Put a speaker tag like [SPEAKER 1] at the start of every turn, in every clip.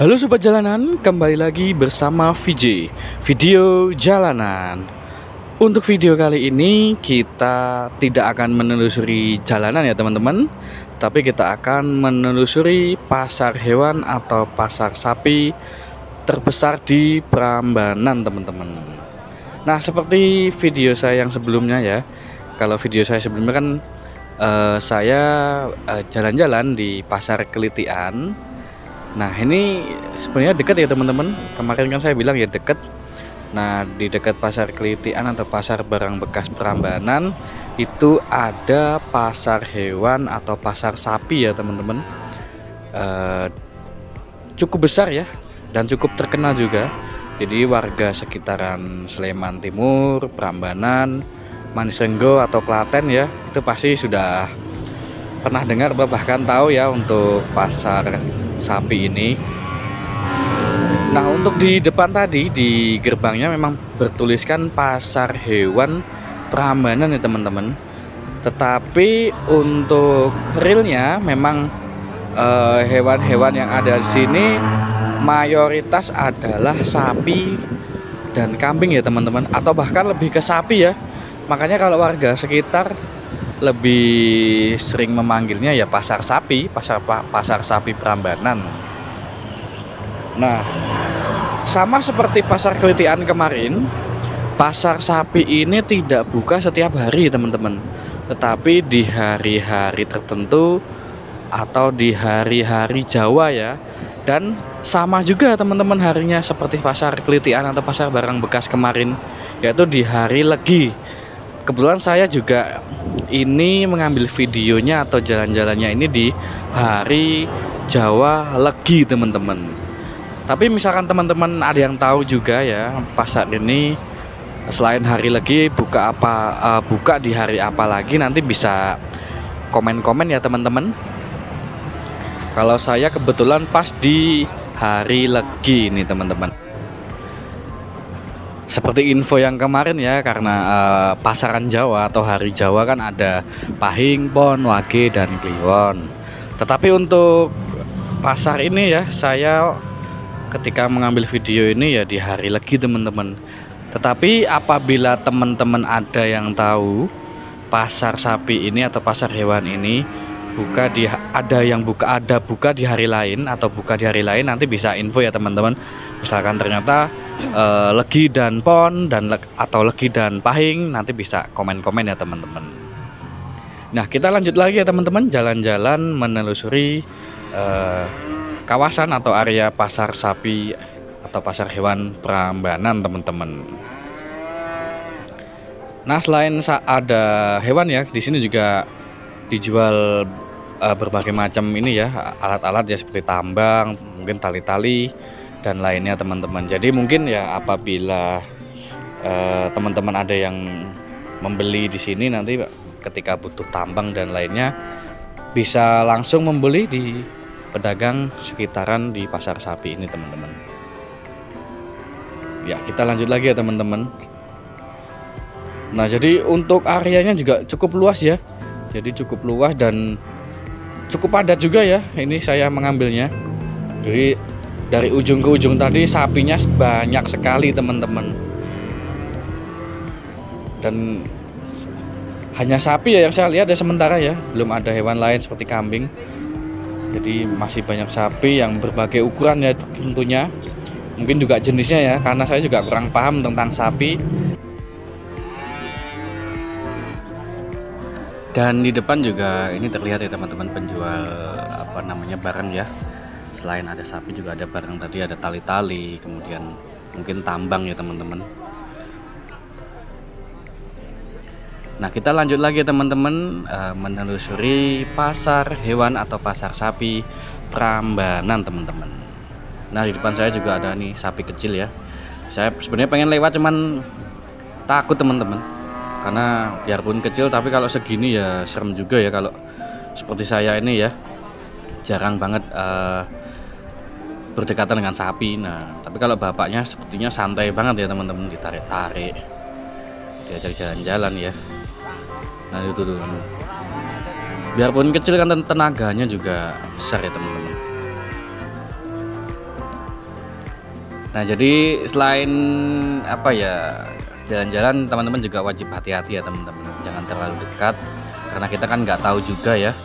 [SPEAKER 1] Halo sobat jalanan, kembali lagi bersama VJ Video Jalanan. Untuk video kali ini kita tidak akan menelusuri jalanan ya teman-teman, tapi kita akan menelusuri pasar hewan atau pasar sapi terbesar di Prambanan teman-teman. Nah, seperti video saya yang sebelumnya ya. Kalau video saya sebelumnya kan saya jalan-jalan di Pasar Kelitian. Nah, ini sebenarnya dekat ya teman-teman. Kemarin kan saya bilang ya dekat. Nah, di dekat Pasar Kelitian atau pasar barang bekas Prambanan itu ada pasar hewan atau pasar sapi ya teman-teman. Cukup besar ya dan cukup terkenal juga. Jadi warga sekitaran Sleman Timur, Prambanan, Manisrenggo atau Klaten ya, itu pasti sudah pernah dengar atau bahkan tahu ya untuk pasar sapi ini. Nah, untuk di depan tadi di gerbangnya memang bertuliskan pasar hewan Prambanan ya teman-teman. Tetapi untuk realnya memang hewan-hewan yang ada di sini mayoritas adalah sapi dan kambing ya teman-teman, atau bahkan lebih ke sapi ya. Makanya kalau warga sekitar lebih sering memanggilnya ya pasar sapi, pasar sapi Prambanan. Nah, sama seperti pasar Kelitian kemarin, pasar sapi ini tidak buka setiap hari teman-teman, tetapi di hari-hari tertentu atau di hari-hari Jawa ya. Dan sama juga teman-teman harinya seperti pasar Kelitian atau pasar barang bekas kemarin, yaitu di hari Legi. Kebetulan saya juga ini mengambil videonya atau jalan-jalannya ini di hari Jawa Legi teman-teman. Tapi misalkan teman-teman ada yang tahu juga ya pasar ini selain hari Legi buka buka di hari apa lagi, nanti bisa komen-komen ya teman-teman. Kalau saya kebetulan pas di hari Legi ini teman-teman. Seperti info yang kemarin ya, karena pasaran Jawa atau hari Jawa kan ada Pahing, Pon, Wage, dan Kliwon. Tetapi untuk pasar ini ya, saya ketika mengambil video ini ya di hari Legi teman-teman. Tetapi apabila teman-teman ada yang tahu pasar sapi ini atau pasar hewan ini buka di hari lain atau buka di hari lain, nanti bisa info ya teman-teman. Misalkan ternyata Legi dan Pon atau Legi dan Pahing, nanti bisa komen-komen ya teman-teman. Nah, kita lanjut lagi ya teman-teman, jalan-jalan menelusuri kawasan atau area pasar sapi atau pasar hewan Prambanan teman-teman. Nah, selain ada hewan ya, di sini juga dijual berbagai macam ini ya, alat-alat ya seperti tambang, mungkin tali-tali dan lainnya teman-teman. Jadi mungkin ya apabila teman-teman ada yang membeli di sini, nanti ketika butuh tambang dan lainnya bisa langsung membeli di pedagang sekitaran di pasar sapi ini teman-teman. Ya, kita lanjut lagi ya teman-teman. Nah, jadi untuk areanya juga cukup luas ya. Jadi cukup luas dan cukup padat juga ya. Ini saya mengambilnya. Jadi dari ujung ke ujung tadi sapinya banyak sekali teman-teman. Dan hanya sapi ya yang saya lihat ya sementara ya. Belum ada hewan lain seperti kambing. Jadi masih banyak sapi yang berbagai ukuran ya tentunya. Mungkin juga jenisnya ya, karena saya juga kurang paham tentang sapi. Dan di depan juga ini terlihat ya teman-teman penjual barang ya. Selain ada sapi juga ada barang tadi, ada tali-tali, kemudian mungkin tambang ya teman-teman. Nah, kita lanjut lagi ya teman-teman, menelusuri pasar hewan atau pasar sapi Prambanan teman-teman. Nah, di depan saya juga ada nih sapi kecil ya. Saya sebenarnya pengen lewat cuman takut teman-teman. Karena biarpun kecil tapi kalau segini ya serem juga ya, kalau seperti saya ini ya jarang banget berdekatan dengan sapi. Nah, tapi kalau bapaknya sepertinya santai banget ya teman-teman, ditarik-tarik, diajak jalan-jalan ya. Nah, itu dulu. Biarpun kecil kan tenaganya juga besar ya teman-teman. Nah, jadi selain apa ya, jalan-jalan teman-teman juga wajib hati-hati ya teman-teman. Jangan terlalu dekat karena kita kan nggak tahu juga ya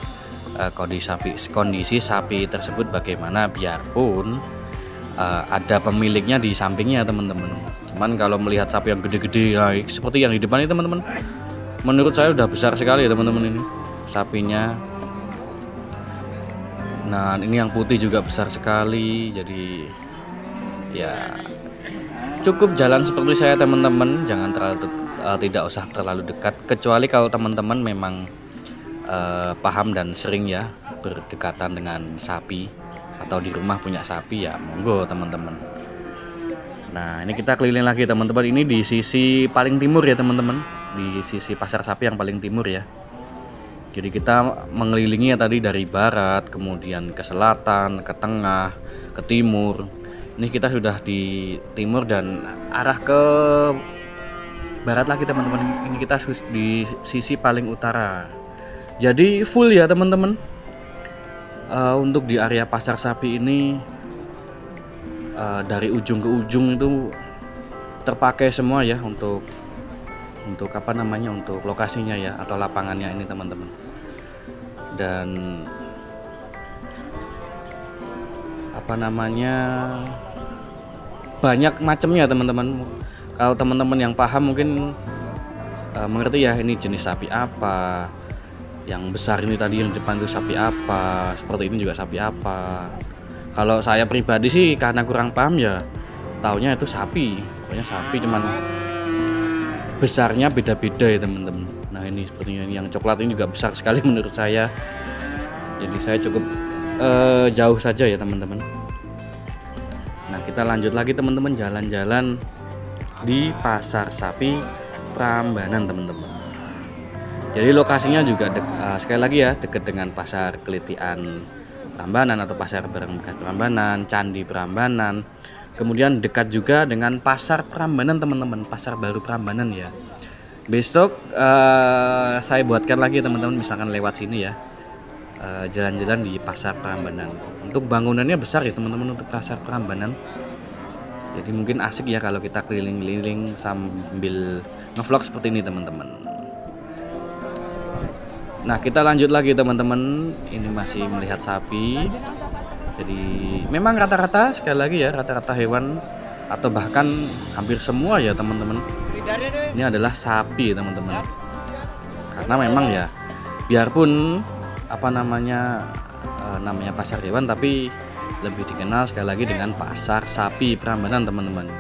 [SPEAKER 1] kondisi sapi tersebut bagaimana, biarpun ada pemiliknya di sampingnya teman-teman. Cuman kalau melihat sapi yang gede-gede seperti yang di depan ini teman-teman, menurut saya udah besar sekali ya teman-teman ini sapinya. Nah, ini yang putih juga besar sekali. Jadi ya cukup jalan seperti saya teman-teman, jangan terlalu tidak usah terlalu dekat, kecuali kalau teman-teman memang paham dan sering ya berdekatan dengan sapi atau di rumah punya sapi, ya monggo teman-teman. Nah, ini kita keliling lagi teman-teman, ini di sisi paling timur ya teman-teman, di sisi pasar sapi yang paling timur ya. Jadi kita mengelilingi ya tadi dari barat, kemudian ke selatan, ke tengah, ke timur. Ini kita sudah di timur dan arah ke barat lagi teman-teman. Ini kita di sisi paling utara. Jadi full ya teman-teman. Untuk di area pasar sapi ini dari ujung ke ujung itu terpakai semua ya untuk apa namanya, untuk lokasinya ya atau lapangannya ini teman-teman. Dan apa namanya, banyak macamnya teman-teman. Kalau teman-teman yang paham mungkin mengerti ya, ini jenis sapi apa, yang besar ini tadi yang depan itu sapi apa, seperti ini juga sapi apa. Kalau saya pribadi sih karena kurang paham ya, taunya itu sapi, pokoknya sapi, cuman besarnya beda-beda ya teman-teman. Nah, ini sepertinya yang coklat ini juga besar sekali menurut saya. Jadi saya cukup jauh saja ya teman-teman. Nah, kita lanjut lagi teman-teman, jalan-jalan di pasar sapi Prambanan teman-teman. Jadi lokasinya juga sekali lagi ya, dekat dengan pasar Kelitian Prambanan atau pasar barang bekas Prambanan, Candi Prambanan. Kemudian dekat juga dengan pasar Prambanan teman-teman, pasar baru Prambanan ya. Besok saya buatkan lagi teman-teman, misalkan lewat sini ya, jalan-jalan di pasar Prambanan. Untuk bangunannya besar ya teman-teman untuk pasar Prambanan. Jadi mungkin asik ya kalau kita keliling-keliling sambil ngevlog seperti ini teman-teman. Nah, kita lanjut lagi teman-teman, ini masih melihat sapi. Jadi memang rata-rata, sekali lagi ya, rata-rata hewan atau bahkan hampir semua ya teman-teman, ini adalah sapi teman-teman. Karena memang ya, biarpun apa namanya pasar hewan, tapi lebih dikenal sekali lagi dengan pasar sapi Prambanan teman-teman.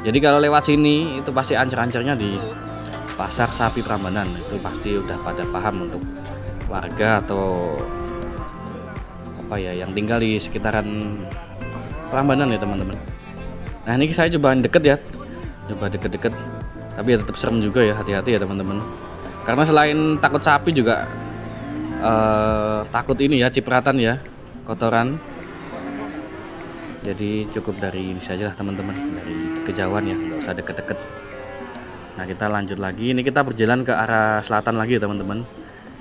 [SPEAKER 1] Jadi kalau lewat sini itu pasti ancer-ancernya di pasar sapi Prambanan, itu pasti udah pada paham untuk warga atau apa ya yang tinggal di sekitaran Prambanan ya teman-teman. Nah, ini saya coba deket ya, coba deket-deket, tapi ya tetap serem juga ya, hati-hati ya teman-teman. Karena selain takut sapi juga takut ini ya, cipratan ya, kotoran. Jadi cukup dari ini saja lah teman-teman, dari kejauhan ya, nggak usah deket-deket. Nah, kita lanjut lagi, ini kita berjalan ke arah selatan lagi ya teman-teman.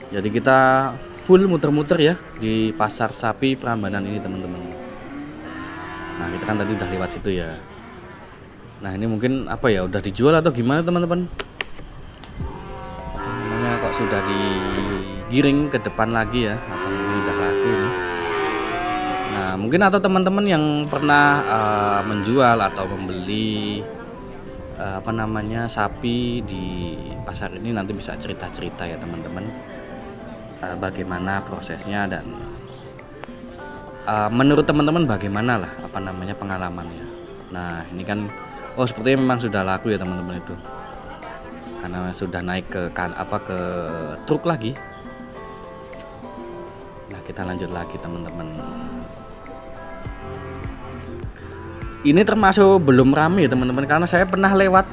[SPEAKER 1] Jadi kita full muter-muter ya di pasar sapi Prambanan ini teman-teman. Nah, kita kan tadi udah lewat situ ya. Nah, ini mungkin apa ya, udah dijual atau gimana teman-teman? Namanya kok sudah digiring ke depan lagi ya, atau mungkin udah laku ini. Nah, mungkin atau teman-teman yang pernah menjual atau membeli apa namanya sapi di pasar ini nanti bisa cerita-cerita ya teman-teman, bagaimana prosesnya dan menurut teman-teman bagaimana lah apa namanya pengalamannya. Nah, ini kan sepertinya memang sudah laku ya teman-teman itu, karena sudah naik ke ke truk lagi. Nah, kita lanjut lagi teman-teman. Ini termasuk belum ramai ya teman-teman, karena saya pernah lewat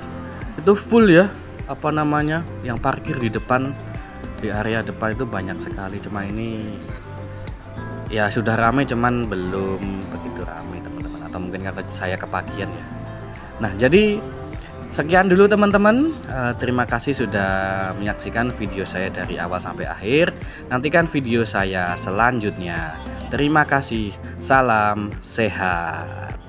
[SPEAKER 1] itu full ya, apa namanya, yang parkir di depan, di area depan itu banyak sekali. Cuma ini ya sudah ramai, cuman belum begitu ramai teman-teman, atau mungkin karena saya kepagian ya. Nah, jadi sekian dulu teman-teman, terima kasih sudah menyaksikan video saya dari awal sampai akhir. Nantikan video saya selanjutnya. Terima kasih, salam sehat.